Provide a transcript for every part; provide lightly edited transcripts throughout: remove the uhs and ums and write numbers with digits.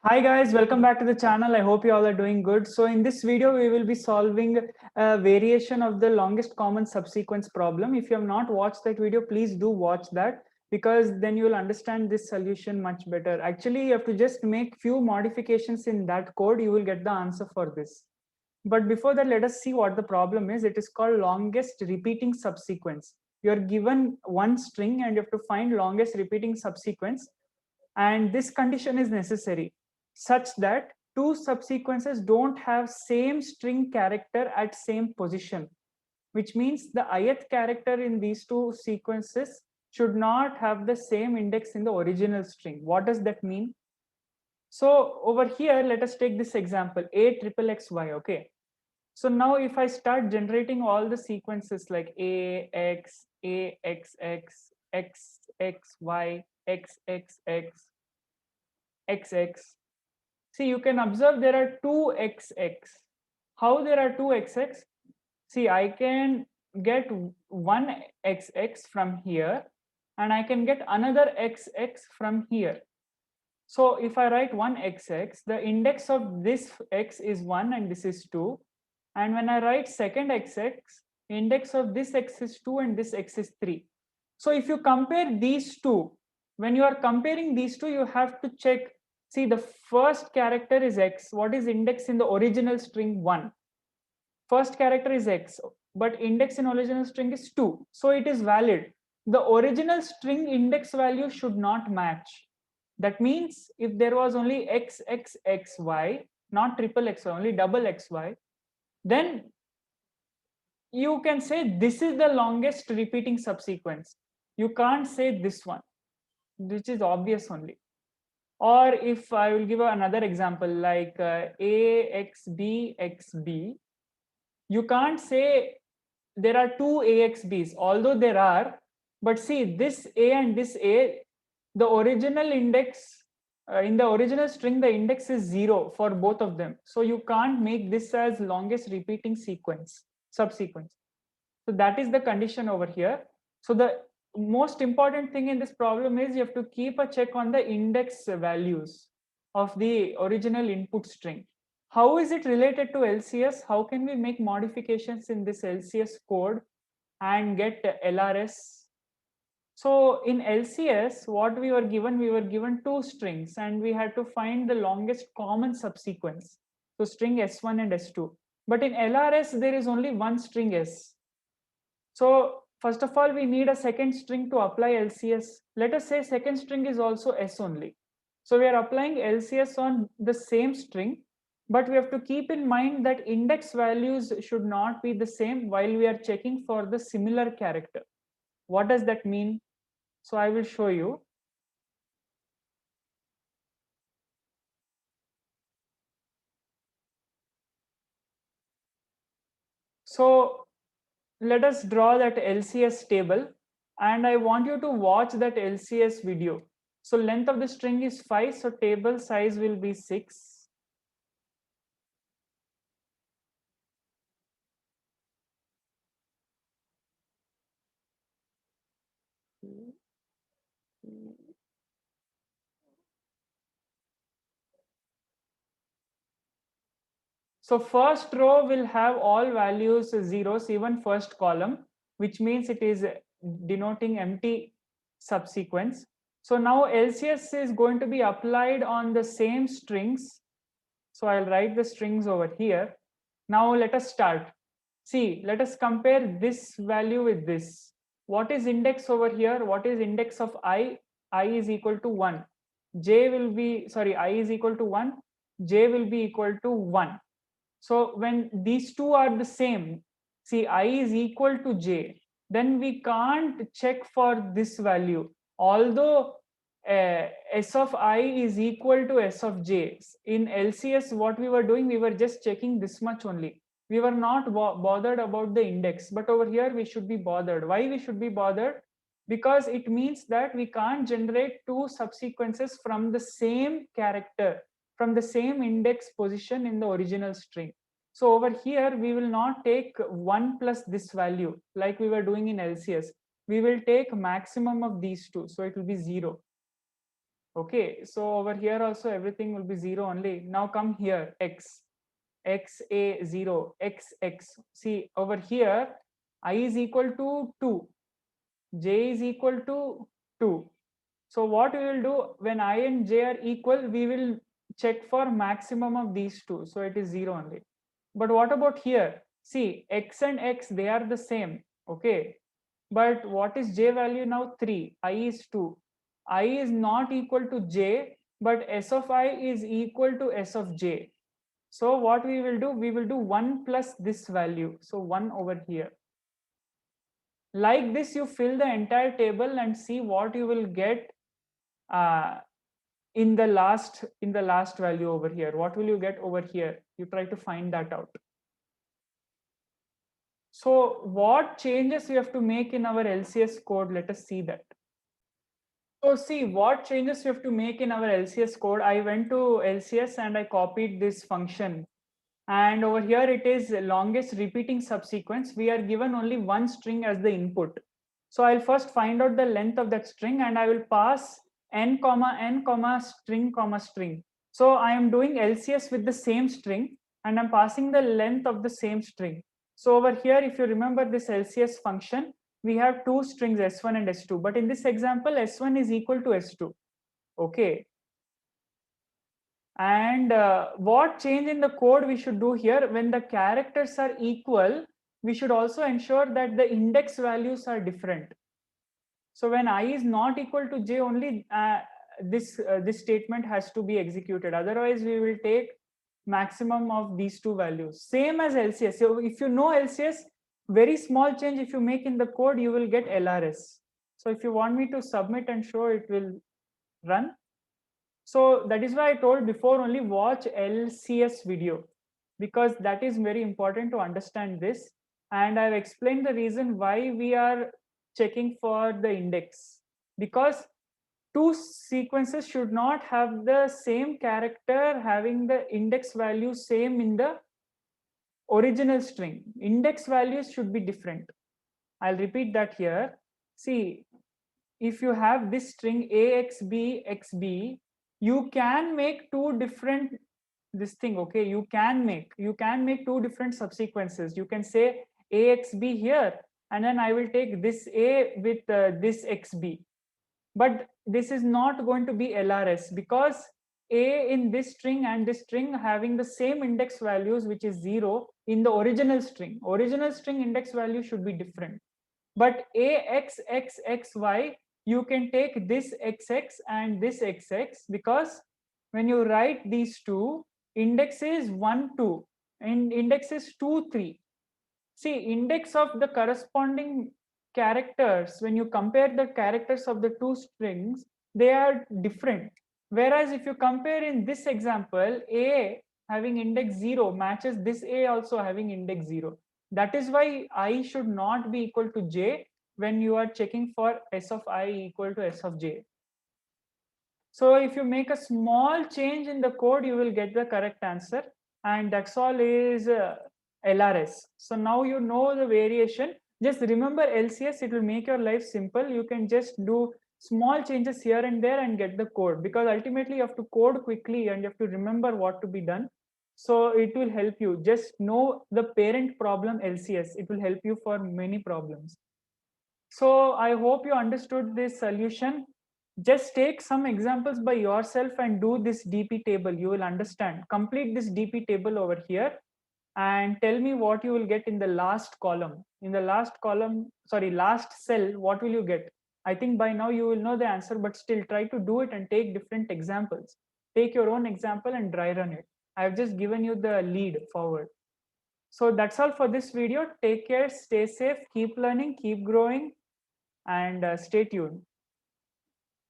Hi guys, welcome back to the channel. I hope you all are doing good. So in this video, we will be solving a variation of the longest common subsequence problem. If you have not watched that video, please do watch that because then you will understand this solution much better. Actually, you have to just make few modifications in that code. You will get the answer for this. But before that, let us see what the problem is. It is called longest repeating subsequence. You are given one string and you have to find longest repeating subsequence. And this condition is necessary such that two subsequences don't have same string character at same position, which means the ith character in these two sequences should not have the same index in the original string. What does that mean? So over here, let us take this example, a triple xy. Okay, so now if I start generating all the sequences like a x, x x y, x x x, x x. See, you can observe there are two XX. How there are two XX? See, I can get one XX from here and I can get another XX from here. So if I write one XX, the index of this X is 1 and this is 2. And when I write second XX, index of this X is 2 and this X is 3. So if you compare these two, when you are comparing these two, you have to check. See, the first character is X. What is index in the original string? 1. First character is X, but index in original string is 2. So it is valid. The original string index value should not match. That means if there was only X, X, X, Y, not triple X, only double X, Y, then you can say this is the longest repeating subsequence. You can't say this one, which is obvious only. Or if I will give another example like AXB, you can't say there are two AXBs, although there are, but see this A and this A, the original index, in the original string, the index is 0 for both of them. So you can't make this as longest repeating subsequence. So that is the condition over here. So the most important thing in this problem is you have to keep a check on the index values of the original input string. How is it related to LCS? How can we make modifications in this LCS code and get LRS? So in LCS, what we were given two strings and we had to find the longest common subsequence. So string S1 and S2. But in LRS, there is only one string S. So first of all, we need a second string to apply LCS. Let us say second string is also S only. So we are applying LCS on the same string, but we have to keep in mind that index values should not be the same while we are checking for the similar character. What does that mean? So I will show you. So let us draw that LCS table and I want you to watch that LCS video. So length of the string is 5, so table size will be 6. So first row will have all values zeros, even first column, which means it is denoting empty subsequence. So now LCS is going to be applied on the same strings. So I'll write the strings over here. Now let us start. See, let us compare this value with this. What is index over here? What is index of I? I is equal to 1. J will be, sorry, I is equal to 1. J will be equal to 1. So when these two are the same, see I is equal to j, then we can't check for this value. Although s of I is equal to s of j. In LCS, what we were doing, we were just checking this much only. We were not bothered about the index, but over here we should be bothered. Why we should be bothered? Because it means that we can't generate two subsequences from the same character, from the same index position in the original string. So over here, we will not take 1 plus this value like we were doing in LCS. We will take maximum of these two. So it will be 0. Okay, so over here also everything will be 0 only. Now come here, x a 0, x. See over here, I is equal to 2, j is equal to 2. So what we will do, when I and j are equal, we will check for maximum of these two. So it is 0 only. But what about here? See, x and x, they are the same. Okay. But what is j value now? 3. I is 2. I is not equal to j, but s of I is equal to s of j. So what we will do? We will do 1 plus this value. So 1 over here. Like this, you fill the entire table and see what you will get in the last value over here. What will you get over here? You try to find that out. So what changes we have to make in our LCS code? Let us see that. So see what changes you have to make in our LCS code. I went to LCS and I copied this function. And over here it is longest repeating subsequence. We are given only one string as the input. So I'll first find out the length of that string and I will pass n comma string. So I am doing LCS with the same string and I'm passing the length of the same string. So over here, if you remember this LCS function, we have two strings s1 and s2, but in this example, s1 is equal to s2. Okay. And what change in the code we should do here? When the characters are equal, we should also ensure that the index values are different. So when I is not equal to j, only this statement has to be executed. Otherwise, we will take maximum of these two values. Same as LCS. So if you know LCS, very small change if you make in the code, you will get LRS. So if you want me to submit and show, it will run. So that is why I told before, only watch LCS video, because that is very important to understand this. And I've explained the reason why we are checking for the index, because two sequences should not have the same character having the index value same in the original string. Index values should be different. I'll repeat that here. See, if you have this string axb, you can make two different this thing. Okay, you can make two different subsequences. You can say axb here, and then I will take this a with this xb. But this is not going to be LRS, because a in this string and this string having the same index values, which is 0 in the original string. Original string index value should be different. But axxxy, you can take this xx and this xx, because when you write these two, index is 1 2 and index is 2 3. See, index of the corresponding characters, when you compare the characters of the two strings, they are different. Whereas if you compare in this example, a having index 0 matches this a also having index 0. That is why I should not be equal to j when you are checking for s of I equal to s of j. So if you make a small change in the code, you will get the correct answer. And that's all is LRS. So now you know the variation. Just remember LCS, it will make your life simple. You can just do small changes here and there and get the code, because ultimately you have to code quickly and you have to remember what to be done. So it will help you. Just know the parent problem LCS. It will help you for many problems. So I hope you understood this solution. Just take some examples by yourself and do this DP table. You will understand. Complete this DP table over here and tell me what you will get in the last column. In the last column, sorry, last cell, what will you get? I think by now you will know the answer, but still try to do it and take different examples. Take your own example and dry run it. I have just given you the lead forward. So that's all for this video. Take care, stay safe, keep learning, keep growing, and stay tuned.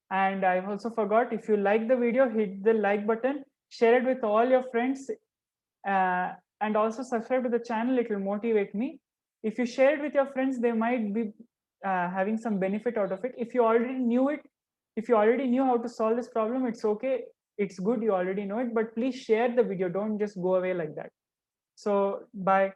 And I also forgot, if you like the video, hit the like button, share it with all your friends, and also subscribe to the channel. It will motivate me. If you share it with your friends, they might be having some benefit out of it. If you already knew it, if you already knew how to solve this problem, it's okay. It's good, you already know it, but please share the video. Don't just go away like that. So bye.